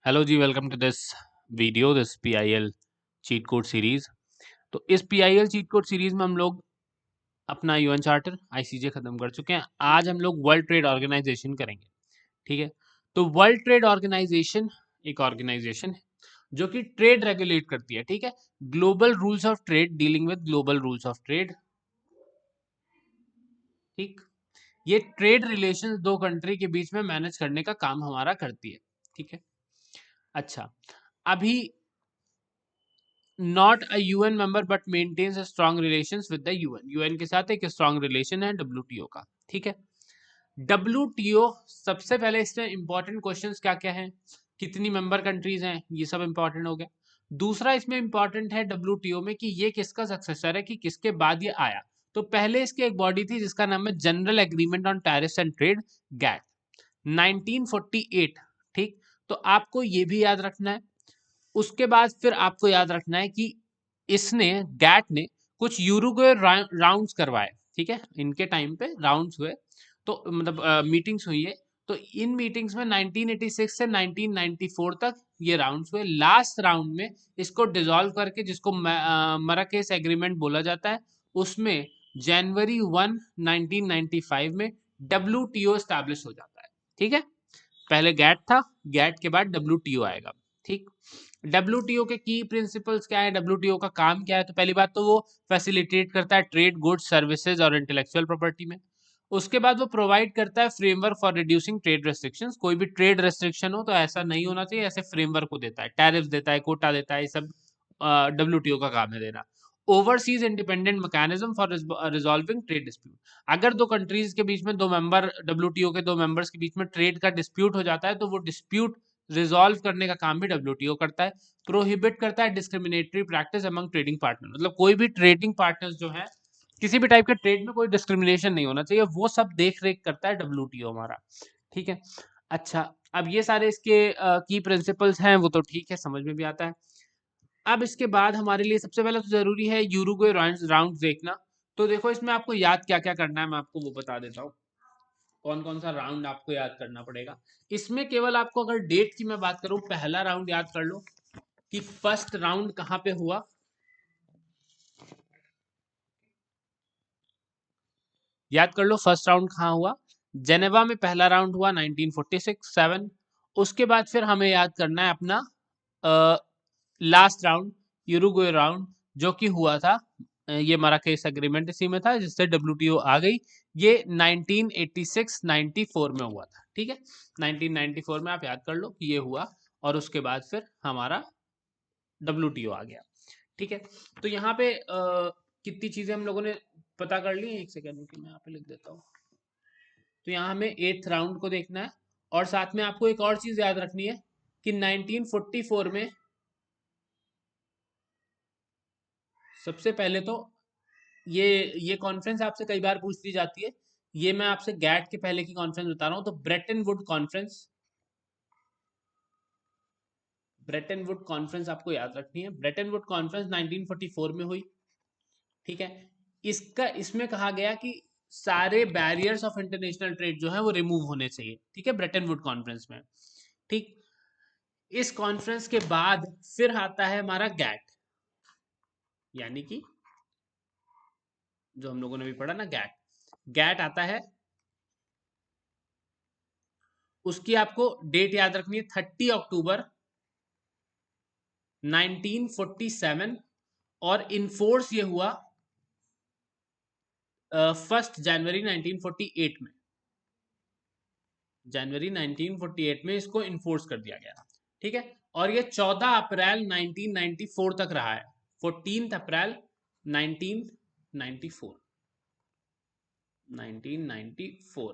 Hello जी, welcome to this video, this PIL cheat code series. तो इस PIL cheat code series में हम लोग अपना यूएन चार्टर आईसीजे खत्म कर चुके हैं। आज हम लोग वर्ल्ड ट्रेड ऑर्गेनाइजेशन करेंगे। ठीक है, तो वर्ल्ड ट्रेड ऑर्गेनाइजेशन एक ऑर्गेनाइजेशन है जो कि ट्रेड रेगुलेट करती है। ठीक है, global rules of trade, dealing with global rules of trade. ठीक, ये ट्रेड रिलेशंस दो कंट्री के बीच में मैनेज करने का काम हमारा करती है। ठीक है, अच्छा, अभी not a UN member but maintains strong relations with the UN. UN के साथ एक स्ट्रॉन्ग रिलेशन है डब्ल्यूटीओ का। ठीक है, डब्ल्यूटीओ सबसे पहले इसमें इंपॉर्टेंट क्वेश्चंस क्या क्या हैं, कितनी मेंबर कंट्रीज हैं, ये सब इंपॉर्टेंट हो गया। दूसरा इसमें इंपॉर्टेंट है डब्ल्यूटीओ में कि ये किसका सक्सेसर है, कि किसके बाद ये आया। तो पहले इसकी एक बॉडी थी जिसका नाम है general agreement on tariffs and trade, GATT, 1948। ठीक, तो आपको ये भी याद रखना है। उसके बाद फिर आपको याद रखना है कि इसने गैट ने कुछ यूरुग्वे राउंड्स करवाए। ठीक है, इनके टाइम पे राउंड्स हुए, तो मतलब मीटिंग्स हुई है। तो इन मीटिंग्स में 1986 से 1994 तक ये राउंड्स हुए। लास्ट राउंड में इसको डिसॉल्व करके, जिसको मराकेश एग्रीमेंट बोला जाता है, उसमें जनवरी 1 1995 में डब्ल्यूटीओ स्टैब्लिश हो जाता है। ठीक है, पहले गैट था, गैट के बाद डब्ल्यूटीओ आएगा। ठीक, डब्ल्यूटीओ के की प्रिंसिपल्स क्या है, डब्ल्यूटीओ का काम क्या है? तो पहली बात तो वो फैसिलिटेट करता है ट्रेड, गुड्स, सर्विसेज और इंटेलेक्चुअल प्रॉपर्टी में। उसके बाद वो प्रोवाइड करता है framework for reducing trade restrictions. कोई भी ट्रेड रेस्ट्रिक्शन हो तो ऐसा नहीं होना चाहिए, ऐसे फ्रेमवर्क को देता है, टैरिफ देता है, कोटा देता है, ये सब डब्ल्यूटीओ का काम है देना। Overseas independent mechanism for resolving trade dispute. अगर दो कंट्रीज के बीच में, दो मेंबर, डब्ल्यूटीओ के दो मेंबर्स के बीच में ट्रेड का डिस्प्यूट हो जाता है, तो वो डिस्प्यूट रिजॉल्व करने का काम भी डब्ल्यूटीओ करता है। प्रोहिबिट करता है discriminatory practice among trading partner, मतलब कोई भी ट्रेडिंग पार्टनर्स जो है, किसी भी टाइप के ट्रेड में कोई डिस्क्रिमिनेशन नहीं होना चाहिए, वो सब देख रेख करता है डब्ल्यूटीओ हमारा। ठीक है, अच्छा, अब ये सारे इसके की प्रिंसिपल्स हैं, वो तो ठीक है, समझ में भी आता है। अब इसके बाद हमारे लिए सबसे पहले तो जरूरी है यूरुग्वे राउंड देखना। तो देखो, इसमें आपको याद क्या क्या करना है, मैं आपको वो बता देता हूँ, कौन कौन सा राउंड आपको याद करना पड़ेगा। इसमें केवल आपको, अगर डेट की मैं बात करूं, पहला राउंड याद कर लो कि फर्स्ट राउंड कहां पे हुआ। याद कर लो फर्स्ट राउंड कहां हुआ, जेनेवा में पहला राउंड हुआ 1946-7। उसके बाद फिर हमें याद करना है अपना लास्ट राउंड, यूरुग्वे राउंड, जो कि हुआ था, ये मराकेश एग्रीमेंट इसी में था जिससे डब्ल्यूटीओ आ गई। ये 1986-94 में हुआ था। ठीक है, 1994 में आप याद कर लो कि ये हुआ, और उसके बाद फिर हमारा डब्ल्यूटीओ आ गया। ठीक है, तो यहाँ पे कितनी चीजें हम लोगों ने पता कर ली। एक सेकेंड की मैं यहाँ पे लिख देता हूँ। तो यहाँ हमें 8th राउंड को देखना है, और साथ में आपको एक और चीज याद रखनी है कि 1944 में सबसे पहले तो ये कॉन्फ्रेंस आपसे कई बार पूछ ली जाती है। ये मैं आपसे गैट के पहले की कॉन्फ्रेंस बता रहा हूँ। तो Brayton would conference, Brayton would conference आपको याद रखनी है। ब्रेटन वुड कॉन्फ्रेंस 1944 में हुई। ठीक है, इसमें कहा गया कि सारे बैरियर्स ऑफ इंटरनेशनल ट्रेड जो है वो रिमूव होने चाहिए। ठीक है, ब्रेटन वुड कॉन्फ्रेंस में। ठीक, इस कॉन्फ्रेंस के बाद फिर आता है हमारा गैट, यानी कि जो हम लोगों ने भी पढ़ा ना, गैट। गैट आता है, उसकी आपको डेट याद रखनी है, 30 अक्टूबर 1947, और इनफोर्स ये हुआ 1 जनवरी 1948 में। जनवरी 1948 में इसको इन्फोर्स कर दिया गया। ठीक है, और ये 14 अप्रैल 1994 तक रहा है। 14 अप्रैल 1994, 1994।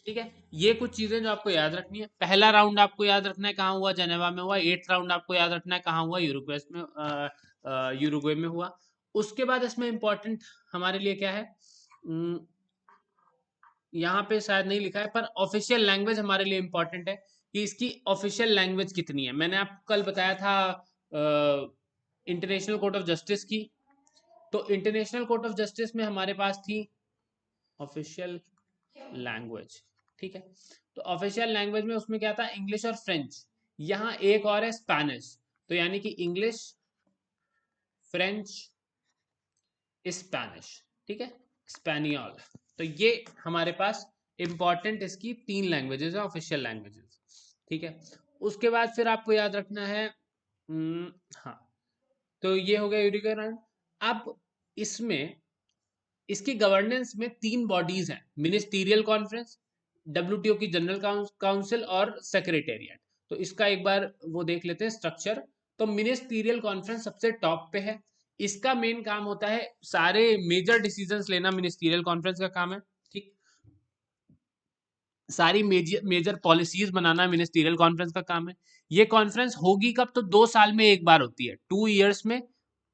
ठीक है, ये कुछ चीजें जो आपको याद रखनी है। पहला राउंड आपको याद रखना है कहाँ हुआ, जेनेवा में हुआ। 8th राउंड आपको याद रखना है कहाँ हुआ, यूरुग्वे में, यूरुग्वे में हुआ। उसके बाद इसमें इंपॉर्टेंट हमारे लिए क्या है, यहाँ पे शायद नहीं लिखा है, पर ऑफिशियल लैंग्वेज हमारे लिए इंपॉर्टेंट है कि इसकी ऑफिशियल लैंग्वेज कितनी है। मैंने आपको कल बताया था इंटरनेशनल कोर्ट ऑफ जस्टिस की। तो इंटरनेशनल कोर्ट ऑफ जस्टिस में हमारे पास थी ऑफिशियल लैंग्वेज। ठीक है, तो ऑफिशियल लैंग्वेज में उसमें क्या था, इंग्लिश और फ्रेंच। यहाँ एक और है स्पेनिश, तो यानी कि इंग्लिश, फ्रेंच, स्पेनिश, ठीक है, स्पेनियल। तो ये हमारे पास इंपॉर्टेंट इसकी 3 लैंग्वेजेस है, ऑफिशियल लैंग्वेजेस, ठीक है। उसके बाद फिर आपको याद रखना है, हाँ, तो ये हो गया यूनिकॉर्न। अब इसमें इसकी गवर्नेंस में 3 बॉडीज हैं, मिनिस्टीरियल कॉन्फ्रेंस, डब्ल्यूटीओ की जनरल काउंसिल और सेक्रेटेरिएट। तो इसका एक बार वो देख लेते हैं स्ट्रक्चर। तो मिनिस्टीरियल कॉन्फ्रेंस सबसे टॉप पे है, इसका मेन काम होता है सारे मेजर डिसीजंस लेना, मिनिस्टीरियल कॉन्फ्रेंस का काम है, ठीक। सारी मेजर पॉलिसीज बनाना मिनिस्टीरियल कॉन्फ्रेंस का काम है। ये कॉन्फ्रेंस होगी कब, तो 2 साल में एक बार होती है, 2 ईयर्स में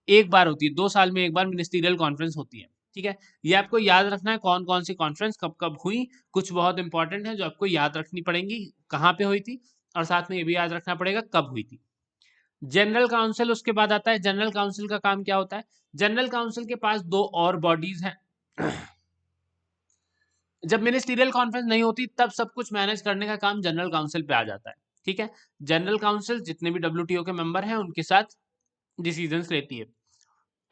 एक बार होती है, 2 साल में एक बार मिनिस्टीरियल कॉन्फ्रेंस होती है, ठीक है। ये आपको याद रखना है कौन कौन सी कॉन्फ्रेंस कब कब हुई, कुछ बहुत इंपॉर्टेंट है जो आपको याद रखनी पड़ेंगी, कहाँ पे हुई थी, और साथ में ये भी याद रखना पड़ेगा कब हुई थी। जनरल काउंसिल उसके बाद आता है। जनरल काउंसिल का काम क्या होता है, जनरल काउंसिल के पास 2 और बॉडीज हैं। जब मिनिस्टीरियल कॉन्फ्रेंस नहीं होती तब सब कुछ मैनेज करने का काम जनरल काउंसिल पे आ जाता है, ठीक है। जनरल काउंसिल जितने भी डब्ल्यूटीओ के मेंबर हैं उनके साथ डिसीजंस लेती है।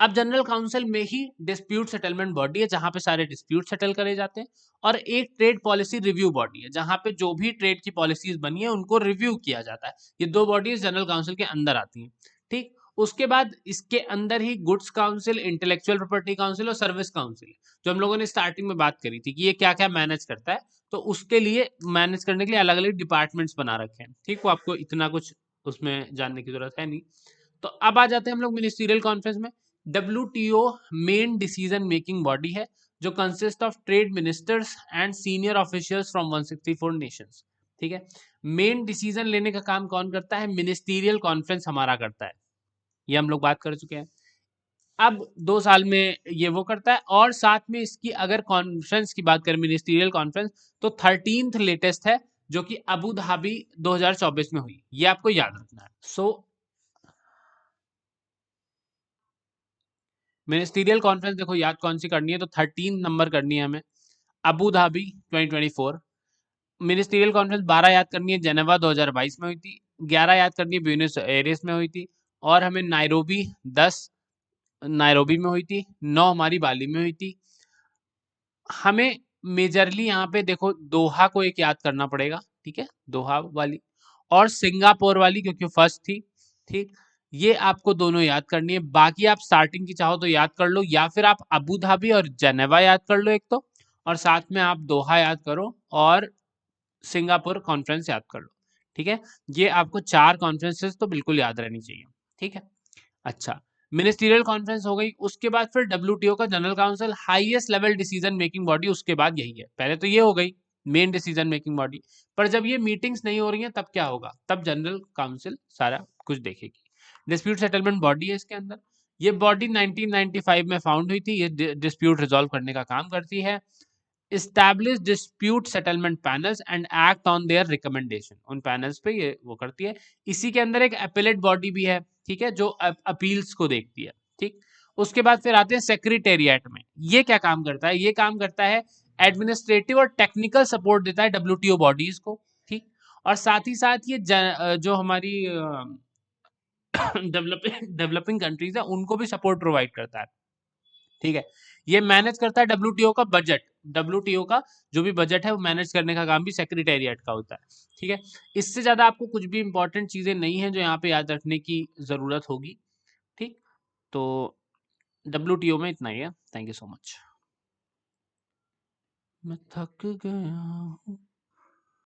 अब जनरल काउंसिल में ही डिस्प्यूट सेटलमेंट बॉडी है जहां पे सारे डिस्प्यूट सेटल करे जाते हैं, और एक ट्रेड पॉलिसी रिव्यू बॉडी है जहां पे जो भी ट्रेड की पॉलिसीज बनी है उनको रिव्यू किया जाता है। ये 2 बॉडीज जनरल काउंसिल के अंदर आती हैं, ठीक। उसके बाद इसके अंदर ही goods council, intellectual property council और सर्विस काउंसिल, जो हम लोगों ने स्टार्टिंग में बात करी थी कि ये क्या क्या मैनेज करता है। तो उसके लिए मैनेज करने के लिए अलग अलग डिपार्टमेंट्स बना रखे हैं, ठीक। वो आपको इतना कुछ उसमें जानने की जरूरत है नहीं। तो अब आ जाते हैं हम लोग मिनिस्टीरियल कॉन्फ्रेंस में। WTO main decision making body है जो consist of trade ministers and senior officials from 164 Nations, ठीक है। मेन डिसीजन लेने का काम कौन करता है, मिनिस्टीरियल कॉन्फ्रेंस हमारा करता है, ये हम लोग बात कर चुके हैं। अब 2 साल में ये वो करता है, और साथ में इसकी अगर कॉन्फ्रेंस की बात करें मिनिस्टीरियल कॉन्फ्रेंस, तो 13th लेटेस्ट है जो कि अबू धाबी 2024 में हुई, ये आपको याद रखना है। सो मिनिस्टीरियल कॉन्फ्रेंस देखो याद कौन सी करनी है, तो 13 नंबर करनी है हमें, अबू धाबी 2024। मिनिस्टीरियल कॉन्फ्रेंस 12 याद करनी है, जेनेवा 2022 में हुई थी। 11 याद करनी है, ब्यूनस एयर्स में हुई थी। और हमें नायरोबी 10 नायरोबी में हुई थी। 9 हमारी बाली में हुई थी। हमें मेजरली यहाँ पे देखो दोहा को एक याद करना पड़ेगा, ठीक है, दोहा वाली, और सिंगापुर वाली क्योंकि फर्स्ट थी, ठीक। ये आपको दोनों याद करनी है। बाकी आप स्टार्टिंग की चाहो तो याद कर लो, या फिर आप अबू धाबी और जेनेवा याद कर लो एक तो, और साथ में आप दोहा याद करो और सिंगापुर कॉन्फ्रेंस याद कर लो, ठीक है। ये आपको 4 कॉन्फ्रेंसेस तो बिल्कुल याद रहनी चाहिए, ठीक है। अच्छा, मिनिस्टीरियल कॉन्फ्रेंस हो गई, उसके बाद फिर WTO का general council, highest level decision making body उसके बाद यही है। पहले तो ये हो गई मेन डिसीजन मेकिंग बॉडी, पर जब ये मीटिंग्स नहीं हो रही हैं तब क्या होगा, तब जनरल काउंसिल सारा कुछ देखेगी। डिस्प्यूट सेटलमेंट बॉडी है इसके अंदर। ये बॉडी 1995 में फाउंड हुई थी, ये डिस्प्यूट रिजॉल्व करने का काम करती है। Establish dispute settlement panels and act on their recommendation, उन पैनल्स पे ये वो करती है। इसी के अंदर एक अपीलेट बॉडी भी है, ठीक है, जो अपील्स को देखती है, ठीक। उसके बाद फिर आते हैं सेक्रेटेरिएट में। ये क्या काम करता है, ये काम करता है एडमिनिस्ट्रेटिव और टेक्निकल सपोर्ट देता है WTO बॉडीज को, ठीक। और साथ ही साथ ये जो हमारी डेवलपिंग कंट्रीज है उनको भी सपोर्ट प्रोवाइड करता है, ठीक है। ये मैनेज करता है WTO का बजट, WTO का जो भी बजट है वो मैनेज करने का काम भी सेक्रेटेरिएट का होता है, ठीक है। इससे ज्यादा आपको कुछ भी इंपॉर्टेंट चीजें नहीं है जो यहाँ पे याद रखने की जरूरत होगी, ठीक। तो WTO में इतना ही है। Thank you so much. मैं थक गया हूँ।